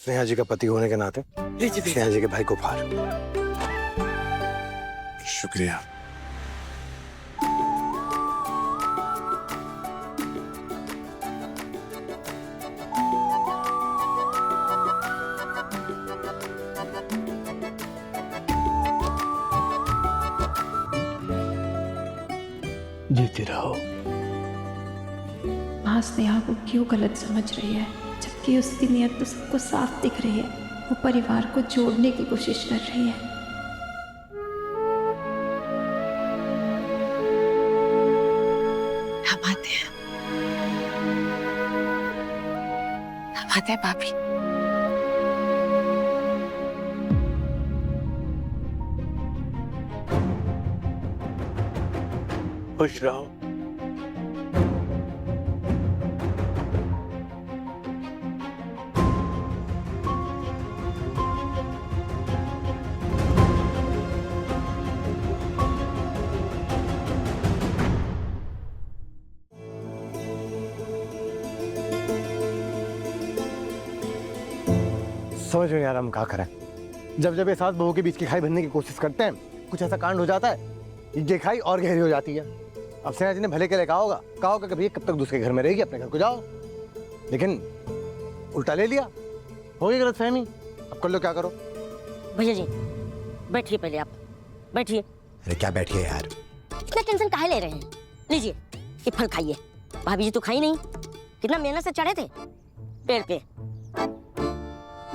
स्नेहा जी का पति होने के नाते स्नेहा जी के भाई को उपहार। शुक्रिया। जीती रहो। माँ स्नेहा को क्यों गलत समझ रही है, जबकि उसकी नीयत तो सबको साफ दिख रही है। वो परिवार को जोड़ने की कोशिश कर रही है। क्या बात है, क्या बात है भाभी। खुश रहो। समझ में नहीं आ रहा हम क्या करें। जब जब ये सास बहू के बीच की खाई भरने की कोशिश करते हैं, कुछ ऐसा कांड हो जाता है, ये खाई और गहरी हो जाती है। अब स्नेहा जी ने भले के लिए कहा होगा कि भैया कब तक दूसरे घर में रहेगी, अपने घर को जाओ, लेकिन उल्टा ले लिया, हो गई गलतफहमी। अब कर लो क्या करो। भैया जी बैठिए, पहले आप बैठिए। अरे क्या बैठिए यार, इतना टेंशन काहे ले रहे हैं। लीजिए ये फल खाइए। भाभी जी तो खाई नहीं, कितना मेहनत से चढ़े थे पेड़ पे।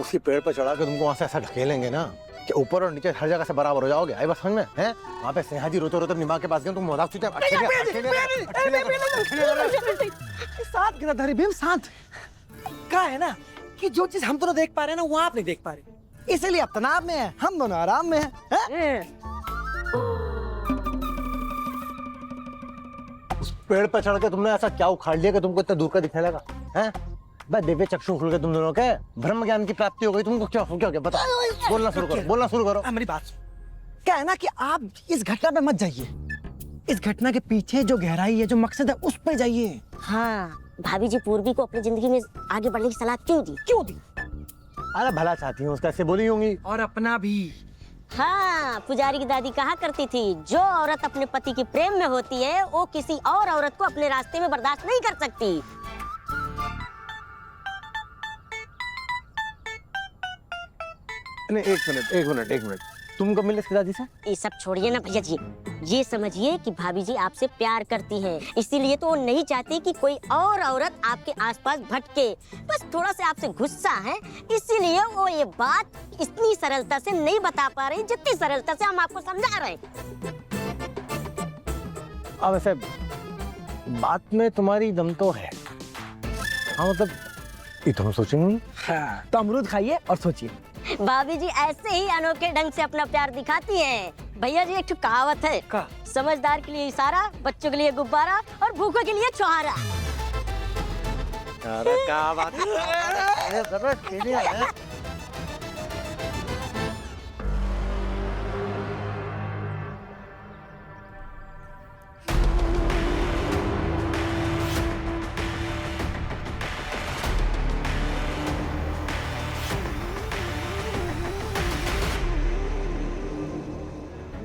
उसी पेड़ पर चढ़ा के तुमको वहां से ऐसा ढकेलेंगे ना कि ऊपर और नीचे हर जगह से बराबर हो जाओगे। आई बात समझ में है? वहां पे स्नेहा जी रोते रोते निमा के पास गए, तुम मजाक सुनते साथ गिरधारी भीम साथ का है ना कि जो चीज हम दोनों देख पा रहे हैं ना, वो आप नहीं देख पा रहे, इसीलिए आप तनाव में है, हम दोनों आराम में है? उस पेड़ पर चढ़ के तुमने ऐसा क्या उखाड़ लिया कि तुमको इतना दूर का दिखने लगा है? बस दिव्य चक्षु खुल के तुम दोनों के ब्रह्म ज्ञान की प्राप्ति हो गई। तुमको क्या हो गया? बता, बोलना शुरू करो। मेरी बात सुन। क्या है ना कि आप इस घटना पे मत जाइए, इस घटना के पीछे जो गहराई है, जो मकसद है, उस पे जाइए। हाँ, भाभी जी पूर्वी को अपनी जिंदगी में आगे बढ़ने की सलाह क्यों दी? अरे भला चाहती हूँ, उसका ऐसे बोली होंगी। और अपना भी। हाँ, पुजारी की दादी कहा करती थी, जो औरत अपने पति के प्रेम में होती है, वो किसी और औरत को अपने रास्ते में बर्दाश्त नहीं कर सकती। नहीं, एक मिनट, तुम कब मिले इसकी दादी से? ये सब छोड़िए ना भैया जी, ये समझिए कि भाभी जी आपसे प्यार करती हैं, इसीलिए तो वो नहीं चाहती कि कोई और औरत आपके आसपास भटके। बस थोड़ा सा आपसे गुस्सा है, इसीलिए वो ये बात इतनी सरलता से नहीं बता पा रही जितनी सरलता से हम आपको समझा रहे हैं। अब ऐसे बात में तुम्हारी दम तो है। हाँ मतलब ये तो हम सोचेंगे। हाँ, तो अमरूद खाइए और सोचिए। भाभी जी ऐसे ही अनोखे ढंग से अपना प्यार दिखाती हैं। भैया जी एक कहावत है, समझदार के लिए इशारा, बच्चों के लिए गुब्बारा और भूखों के लिए छुहारा। अरे क्या बात है।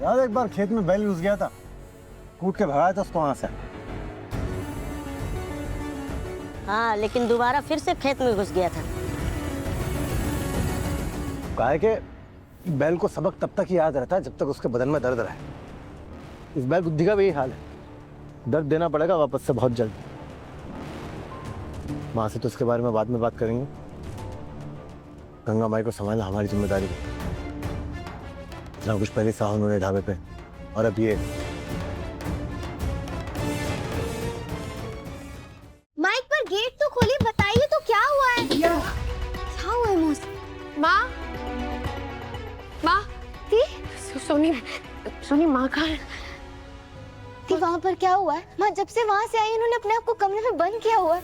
यार एक बार खेत में बैल घुस गया था, कूट के भगाया था उसको वहां से। हाँ, लेकिन दोबारा फिर से खेत में घुस गया था। कहा कि बैल को सबक तब तक ही याद रहता है जब तक उसके बदन में दर्द रहे। इस बैल बुद्धि का भी यही हाल है, दर्द देना पड़ेगा वापस से बहुत जल्द। माँ से तो इसके बारे में बाद में बात करेंगे। गंगा माई को संभालना हमारी जिम्मेदारी है। इतना कुछ पहले सहा उन्होंने ढाबे पे, और अब ये। माइक पर गेट तो खोलिए, बताइए तो क्या हुआ है? क्या हुआ है मौसी? माँ सोनी माँ कहाँ है? वहाँ पर क्या हुआ है? माँ जब से वहाँ से आई उन्होंने अपने आप को कमरे में बंद किया हुआ है।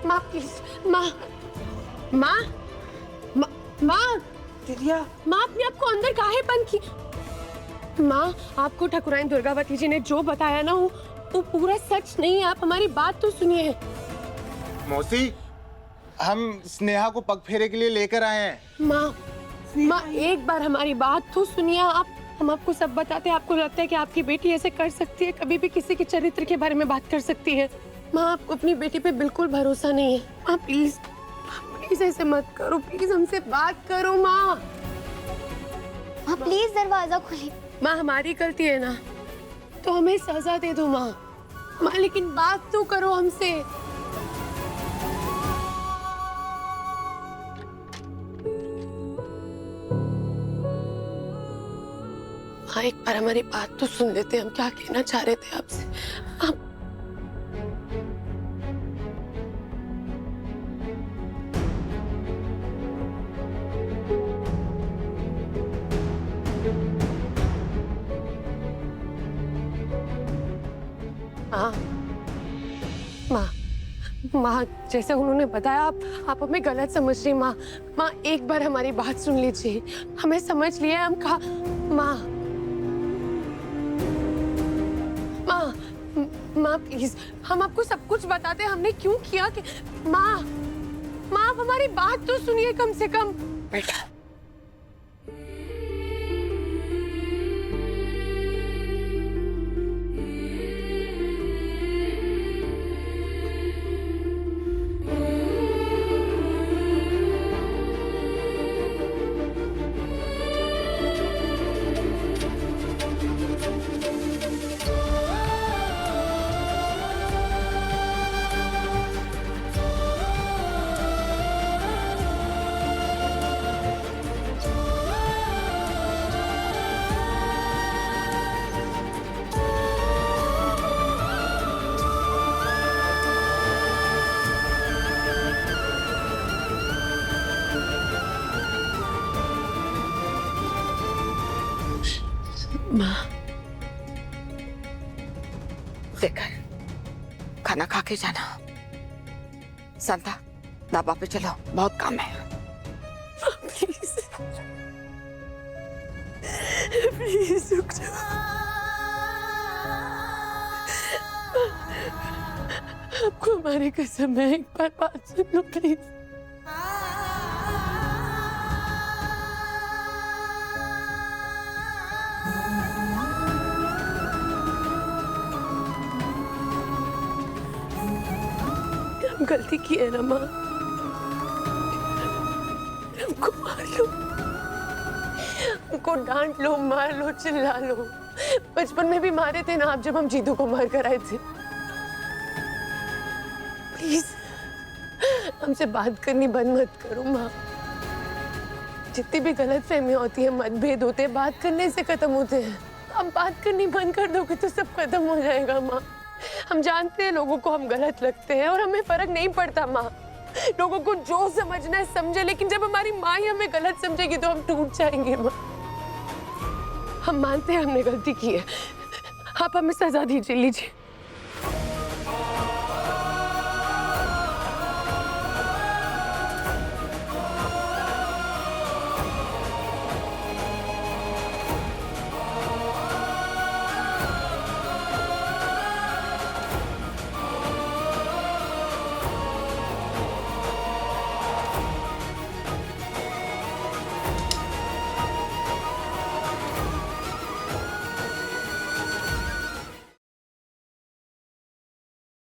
माँ प्लीज, माँ दिव्या, माँ अपने आप को अंदर काहे बंद की? माँ आपको ठाकुराइन दुर्गावती जी ने जो बताया ना वो पूरा सच नहीं है। आप हमारी बात तो सुनिए। मौसी, हम स्नेहा को पग फेरे के लिए लेकर आए हैं। माँ एक बार हमारी बात तो सुनिए आप। हम आपको सब बताते हैं, आपको लगता है कि आपकी बेटी ऐसे कर सकती है, कभी भी किसी के चरित्र के बारे में बात कर सकती है। माँ आपको अपनी बेटी पे बिल्कुल भरोसा नहीं है। माँ प्लीज ऐसे मत करो, प्लीज हमसे बात करो माँ। माँ प्लीज दरवाजा खोलिए। माँ हमारी गलती है ना, तो हमें सजा दे दो माँ। माँ लेकिन बात तो करो हमसे। हाँ एक बार हमारी बात तो सुन लेते, हम क्या कहना चाह रहे थे आपसे। आप माँ जैसे उन्होंने बताया, आप हमें गलत समझ रही माँ। माँ एक बार हमारी बात सुन लीजिए, हमें समझ लिया हम कहा। माँ प्लीज हम आपको सब कुछ बताते हैं हमने क्यों किया कि माँ आप हमारी बात तो सुनिए कम से कम। बेटा देखकर खाना खा के जाना। संता ढाबा पे चलो, बहुत काम है। प्लीज प्लीज रुक जाओ। आपको हमारी कसम है, एक बार बात सुन लो प्लीज। गलती की है ना माँ, हमको मार लो, हमको डांट लो, मार लो, चिल्ला लो। बचपन में भी मारे थे ना आप, जब हम जीतू को मार कर आए थे। प्लीज हमसे बात करनी बंद मत करो माँ। जितनी भी गलतफहमियां होती है, मतभेद होते हैं, बात करने से खत्म होते हैं। अब बात करनी बंद कर दोगे तो सब खत्म हो जाएगा माँ। हम जानते हैं लोगों को हम गलत लगते हैं और हमें फर्क नहीं पड़ता माँ। लोगों को जो समझना है समझे, लेकिन जब हमारी माँ ही हमें गलत समझेगी तो हम टूट जाएंगे माँ। हम मानते हैं हमने गलती की है, आप हमें सजा दीजिए, लीजिए।